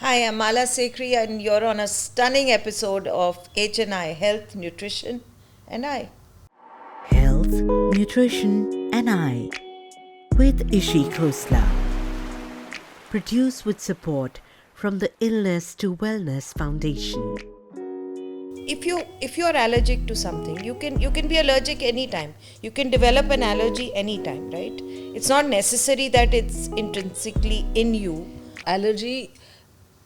Hi, I'm Mala Sekri, and you're on a stunning episode of H&I Health, Nutrition, and I. Health, Nutrition and I with Ishi Khosla. Produced with support from the Illness to Wellness Foundation. If you're allergic to something, you can be allergic anytime. You can develop an allergy anytime, right? It's not necessary that it's intrinsically in you. Allergy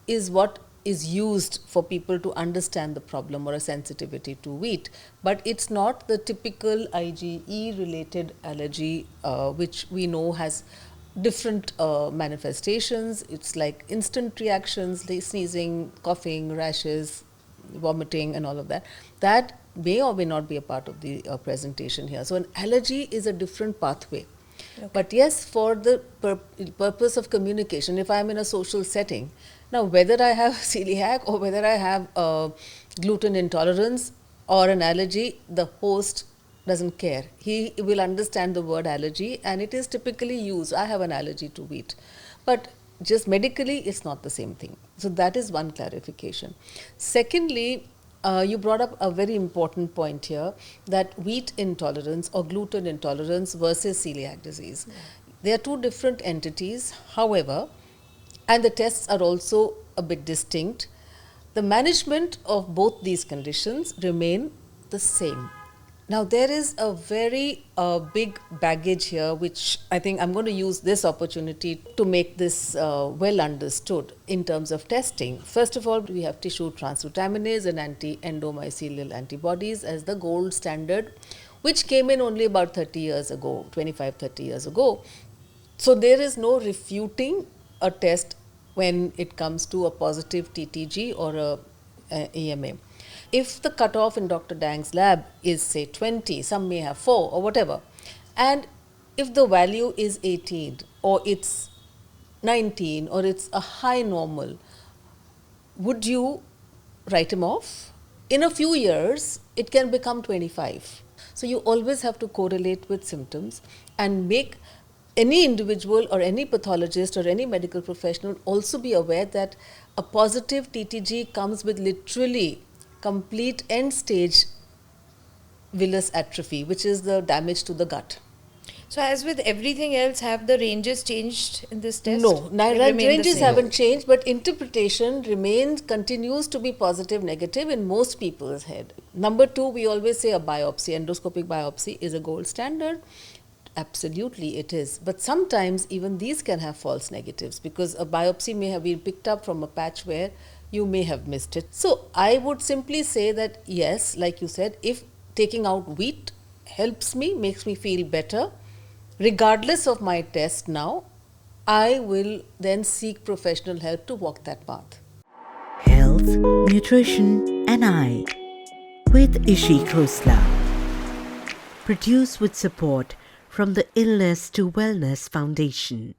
is what is used for people to understand the problem or a sensitivity to wheat, but it's not the typical IgE related allergy, which we know has different manifestations. It's like instant reactions, like sneezing, coughing, rashes, vomiting, and all of that. That may or may not be a part of the presentation here. So, an allergy is a different pathway. But yes, for the purpose of communication, if I'm in a social setting, now whether I have celiac or whether I have gluten intolerance or an allergy, the host doesn't care. He will understand the word allergy, and it is typically used. I have an allergy to wheat. But just medically, it's not the same thing. So that is one clarification. Secondly, you brought up a very important point here, that wheat intolerance or gluten intolerance versus celiac disease. Yeah. They are two different entities, however, and the tests are also a bit distinct. The management of both these conditions remain the same. Now, there is a very big baggage here, which I think I'm going to use this opportunity to make this well understood in terms of testing. First of all, we have tissue transglutaminase and anti-endomycelial antibodies as the gold standard, which came in only about 30 years ago, 25, 30 years ago. So, there is no refuting a test when it comes to a positive TTG or a AMA. If the cutoff in Dr. Dang's lab is say 20, some may have 4 or whatever, and if the value is 18 or it's 19 or it's a high normal, would you write him off? In a few years, it can become 25. So you always have to correlate with symptoms and make any individual or any pathologist or any medical professional also be aware that a positive TTG comes with literally complete end stage villus atrophy, which is the damage to the gut. So, as with everything else, have the ranges changed in this test? No, They remain the ranges same. haven't changed, but interpretation continues to be positive, negative in most people's head. Number two, we always say a biopsy, endoscopic biopsy is a gold standard. Absolutely, it is. But sometimes even these can have false negatives because a biopsy may have been picked up from a patch where you may have missed it. So I would simply say that yes, like you said, if taking out wheat helps me, makes me feel better, regardless of my test now, I will then seek professional help to walk that path. Health, Nutrition and I with Ishi Khosla. Produced with support from the Illness to Wellness Foundation.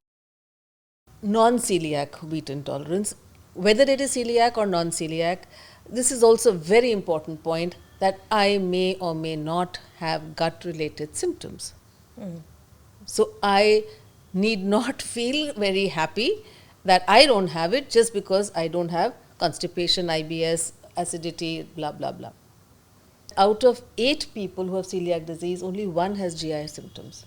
Non-celiac wheat intolerance, whether it is celiac or non-celiac, this is also a very important point that I may or may not have gut-related symptoms. So I need not feel very happy that I don't have it just because I don't have constipation, IBS, acidity, blah, blah, blah. Out of 8 people who have celiac disease, only 1 has GI symptoms.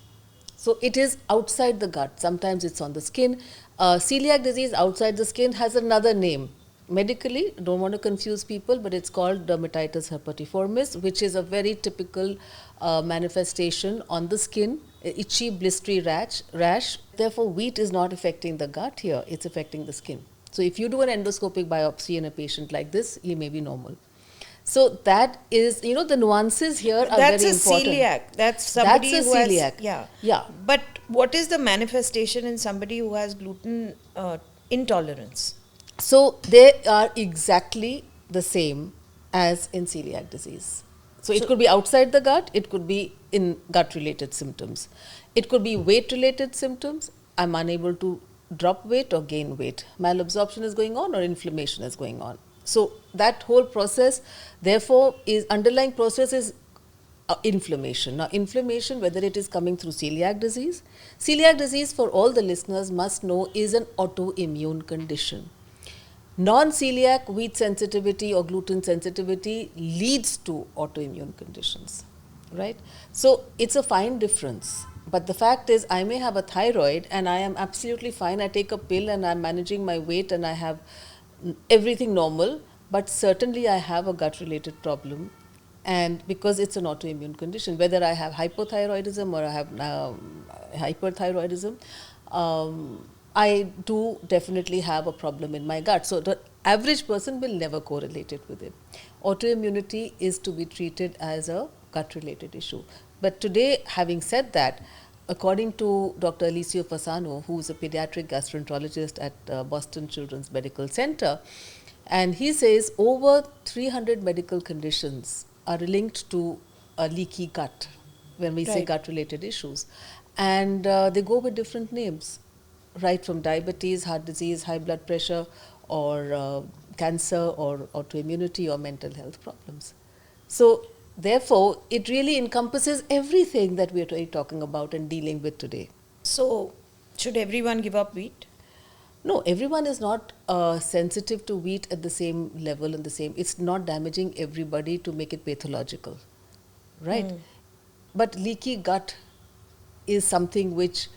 So it is outside the gut. Sometimes it's on the skin. Celiac disease outside the skin has another name. Medically, don't want to confuse people, but it's called dermatitis herpetiformis, which is a very typical manifestation on the skin, itchy, blistery rash. Therefore, wheat is not affecting the gut here, it's affecting the skin. So if you do an endoscopic biopsy in a patient like this, he may be normal. So that is, the nuances here are That's very a important. celiac. That's somebody That's a who has, celiac. yeah. Yeah. But what is the manifestation in somebody who has gluten intolerance? So they are exactly the same as in celiac disease. So it could be outside the gut, it could be in gut related symptoms. It could be weight related symptoms. I'm unable to drop weight or gain weight. Malabsorption is going on or inflammation is going on. So that whole process, therefore, is underlying process is inflammation. Now, inflammation, whether it is coming through celiac disease for all the listeners must know, is an autoimmune condition. Non-celiac wheat sensitivity or gluten sensitivity leads to autoimmune conditions, right? So it's a fine difference. But the fact is, I may have a thyroid and I am absolutely fine. I take a pill and I'm managing my weight and I have everything normal, but certainly I have a gut related problem. And because it's an autoimmune condition, whether I have hypothyroidism or I have hyperthyroidism, I do definitely have a problem in my gut. So the average person will never correlate it with it. Autoimmunity is to be treated as a gut related issue. But today, having said that, according to Dr. Alicio Fasano, who is a pediatric gastroenterologist at Boston Children's Medical Center, and he says over 300 medical conditions are linked to a leaky gut when we say Right. gut related issues. And they go with different names, right from diabetes, heart disease, high blood pressure, or cancer, or autoimmunity, or mental health problems. So, therefore, it really encompasses everything that we are talking about and dealing with today. So, should everyone give up wheat? No, everyone is not sensitive to wheat at the same level and the same. It's not damaging everybody to make it pathological, right? But leaky gut is something which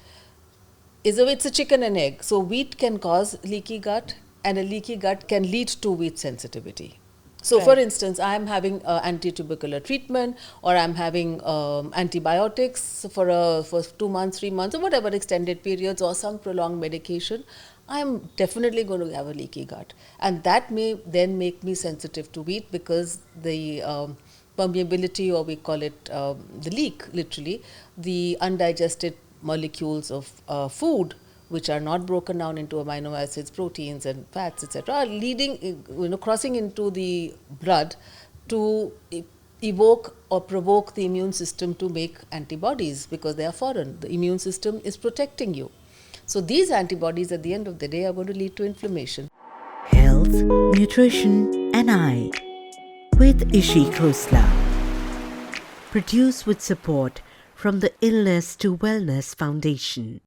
it's a chicken and egg. So wheat can cause leaky gut, and a leaky gut can lead to wheat sensitivity. So, for Right. instance, I'm having anti-tubercular treatment, or I'm having antibiotics for 2 months, 3 months, or whatever extended periods, or some prolonged medication. I'm definitely going to have a leaky gut, and that may then make me sensitive to wheat, because the permeability, or we call it the leak, literally, the undigested molecules of food, which are not broken down into amino acids, proteins, and fats, etc., are leading, crossing into the blood to evoke or provoke the immune system to make antibodies, because they are foreign. The immune system is protecting you. So these antibodies at the end of the day are going to lead to inflammation. Health, Nutrition and I with Ishi Khosla. Produced with support from the Illness to Wellness Foundation.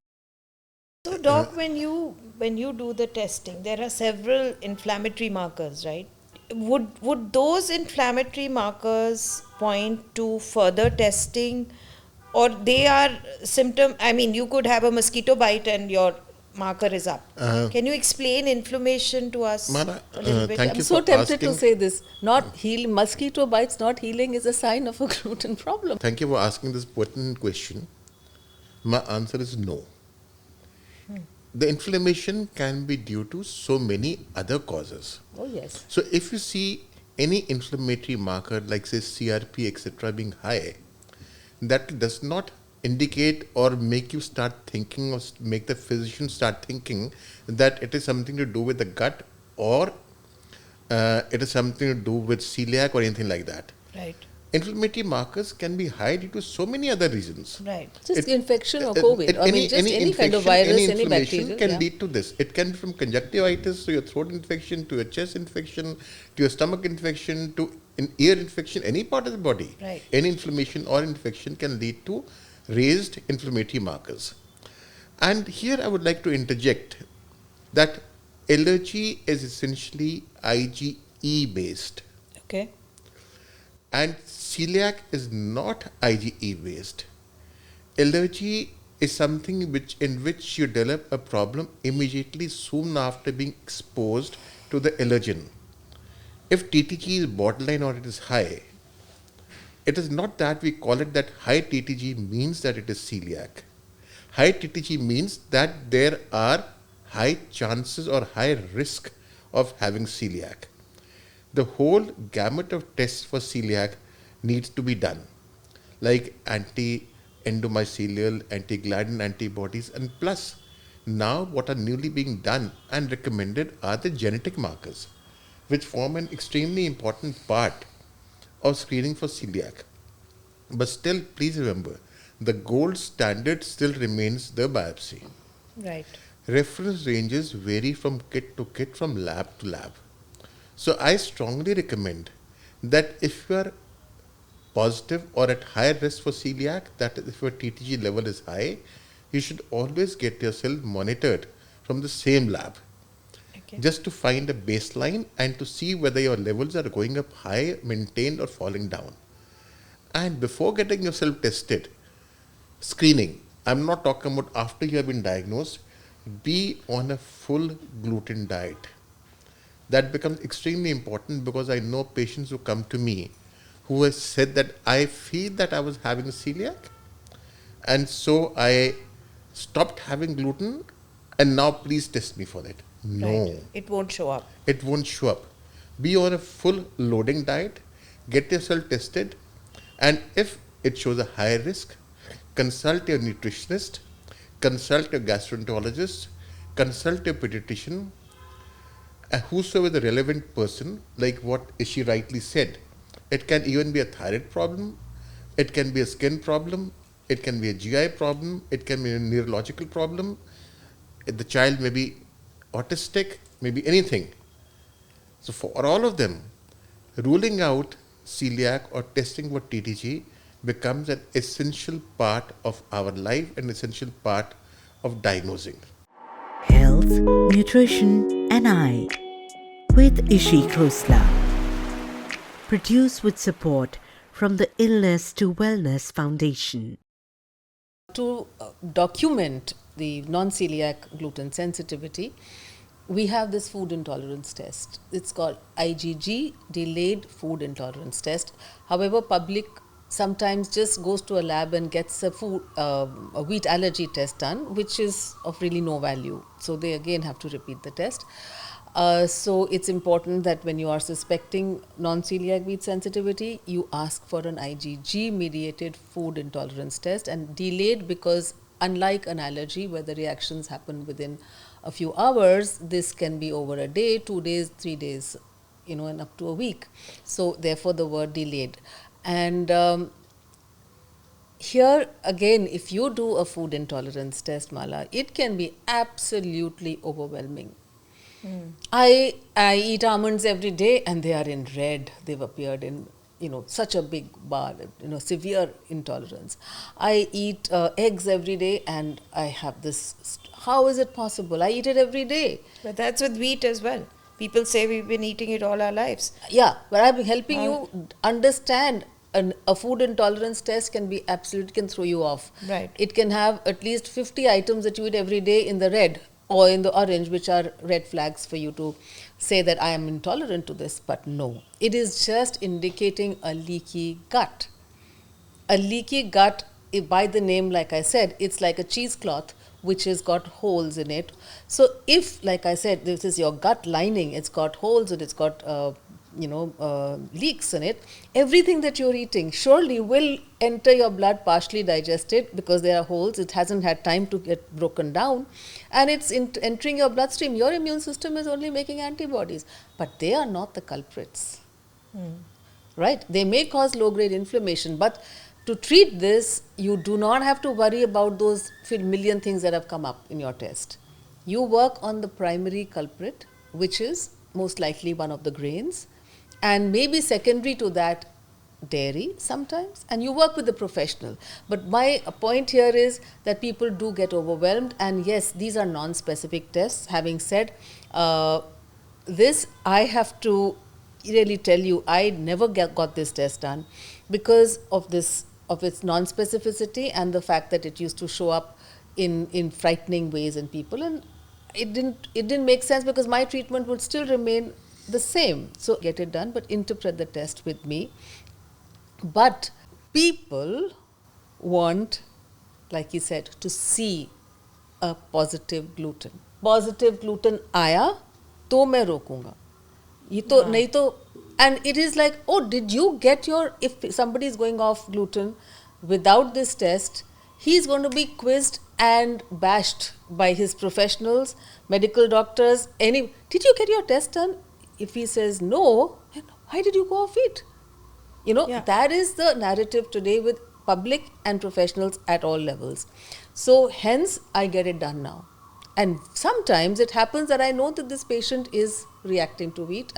So, doc, when you do the testing, there are several inflammatory markers, right? Would those inflammatory markers point to further testing, or they are symptom? I mean, you could have a mosquito bite and your marker is up. Can you explain inflammation to us Mara, a little bit? thank I'm you so for tempted to asking. say this. Not heal, mosquito bites not healing is a sign of a gluten problem. Thank you for asking this pertinent question. My answer is no. The inflammation can be due to so many other causes. Oh, yes. So if you see any inflammatory marker like say CRP etc. being high, that does not indicate or make you start thinking or make the physician start thinking that it is something to do with the gut, or it is something to do with celiac or anything like that. Right, Inflammatory markers can be high due to so many other reasons. right. Just infection or COVID. I mean, just any kind of infection, virus, any inflammation bacteria. can Yeah. lead to this. It can be from conjunctivitis to your throat infection, to your chest infection, to your stomach infection, to an ear infection, any part of the body. Right. Any inflammation or infection can lead to raised inflammatory markers. And here I would like to interject that allergy is essentially IgE based. Okay. And celiac is not IgE based. Allergy is something in which you develop a problem immediately soon after being exposed to the allergen. If TTG is borderline or it is high, it is not that we call it that high TTG means that it is celiac. High TTG means that there are high chances or high risk of having celiac. The whole gamut of tests for celiac needs to be done, like anti-endomycelial, anti-gliadin antibodies, and plus now what are newly being done and recommended are the genetic markers, which form an extremely important part of screening for celiac. But still, please remember, the gold standard still remains the biopsy. Right. Reference ranges vary from kit to kit, from lab to lab. So I strongly recommend that if you are positive or at high risk for celiac, that is if your TTG level is high, you should always get yourself monitored from the same lab. just to find a baseline and to see whether your levels are going up high, maintained, or falling down. And before getting yourself tested, screening, I'm not talking about after you have been diagnosed, be on a full gluten diet. That becomes extremely important because I know patients who come to me who has said that I feel that I was having celiac and so I stopped having gluten and now please test me for it. No, Right. It won't show up. it won't show up. Be on a full loading diet, get yourself tested, and if it shows a higher risk, consult your nutritionist, consult your gastroenterologist, consult your pediatrician, whosoever the relevant person, like what Ishi rightly said. It can even be a thyroid problem, it can be a skin problem, it can be a GI problem, it can be a neurological problem. The child may be autistic, maybe anything. So for all of them, ruling out celiac or testing for TTG becomes an essential part of our life, an essential part of diagnosing. Health, Nutrition and I with Ishi Khosla. Produced with support from the Illness to Wellness Foundation. To document the non-celiac gluten sensitivity, we have this food intolerance test. It's called IgG, delayed food intolerance test. However, public sometimes just goes to a lab and gets a wheat allergy test done, which is of really no value. So they again have to repeat the test. So it's important that when you are suspecting non-celiac wheat sensitivity, you ask for an IgG-mediated food intolerance test, and delayed because unlike an allergy where the reactions happen within a few hours, this can be over a day, 2 days, 3 days, and up to a week. So therefore the word delayed. And here again, if you do a food intolerance test, Mala, it can be absolutely overwhelming. I eat almonds every day and they are in red. They've appeared in such a big bar, severe intolerance. I eat eggs every day and I have this. How is it possible? I eat it every day. But that's with wheat as well. People say we've been eating it all our lives. Yeah, but I'm helping you understand. A food intolerance test can throw you off. Right. It can have at least 50 items that you eat every day in the red or in the orange, which are red flags for you to say that I am intolerant to this. But no, it is just indicating a leaky gut. A leaky gut, by the name, like I said, it's like a cheesecloth which has got holes in it. So if, like I said, this is your gut lining, it's got holes and it's got leaks in it, everything that you're eating surely will enter your blood partially digested because there are holes. It hasn't had time to get broken down and it's entering your bloodstream. Your immune system is only making antibodies, but they are not the culprits. Right? They may cause low-grade inflammation, but to treat this, you do not have to worry about those million things that have come up in your test. You work on the primary culprit, which is most likely one of the grains, and maybe secondary to that, dairy sometimes, and you work with the professional. But my point here is that people do get overwhelmed, and yes, these are non-specific tests. Having said this, I have to really tell you, I never got this test done because of its non-specificity and the fact that it used to show up in frightening ways in people, and it didn't make sense because my treatment would still remain the same. So get it done, but interpret the test with me. But people want, like he said, to see a positive gluten. Positive gluten आया तो मैं रोकूंगा. ये तो नहीं तो, and it is like, oh, did you get if somebody is going off gluten without this test, he's going to be quizzed and bashed by his professionals, medical doctors, did you get your test done? If he says no, why did you go off it? That is the narrative today with public and professionals at all levels. So hence, I get it done now. And sometimes it happens that I know that this patient is reacting to wheat.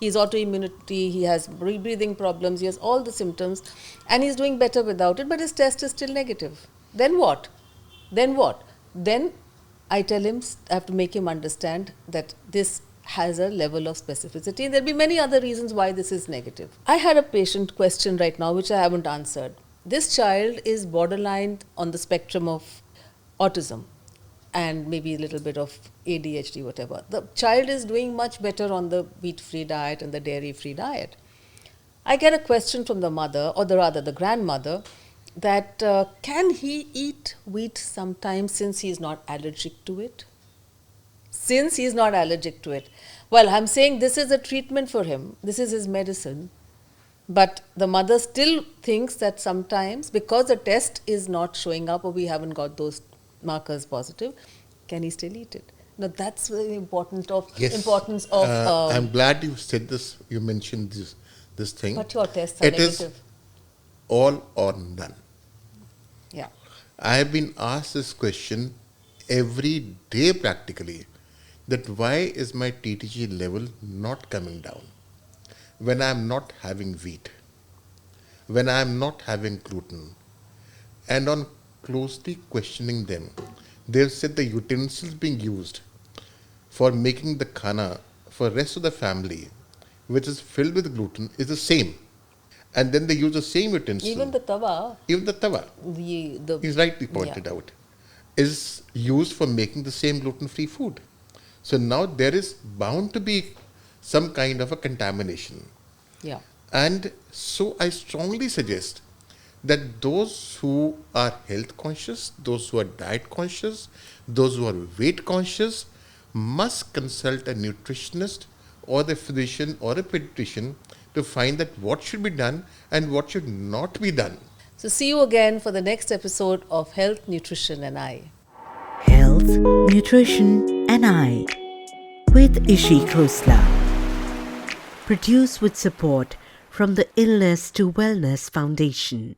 He's autoimmunity, he has breathing problems, he has all the symptoms, and he's doing better without it, but his test is still negative. Then what? Then I tell him, I have to make him understand that this has a level of specificity. And there'll be many other reasons why this is negative. I had a patient question right now which I haven't answered. This child is borderline on the spectrum of autism and maybe a little bit of ADHD, whatever. The child is doing much better on the wheat-free diet and the dairy-free diet. I get a question from the mother, or rather the grandmother, that can he eat wheat sometimes since he is not allergic to it? Since he is not allergic to it. Well, I'm saying this is a treatment for him. This is his medicine. But the mother still thinks that sometimes, because the test is not showing up or we haven't got those markers positive, can he still eat it? Now that's very important of importance of. I'm glad you said this. You mentioned this thing. But your tests are negative. It is all or none. Yeah. I have been asked this question every day practically, that why is my TTG level not coming down when I am not having wheat, when I am not having gluten. And on closely questioning them, they've said the utensils being used for making the khana for rest of the family, which is filled with gluten, is the same. And then they use the same utensil. Even the tawa. Even the tawa, he's rightly pointed out, is used for making the same gluten-free food. So now there is bound to be some kind of a contamination. Yeah. And so I strongly suggest that those who are health conscious, those who are diet conscious, those who are weight conscious must consult a nutritionist or the physician or a pediatrician to find that what should be done and what should not be done. So see you again for the next episode of Health, Nutrition and I. Health, Nutrition and I with Ishi Khosla. Produced with support from the Illness to Wellness Foundation.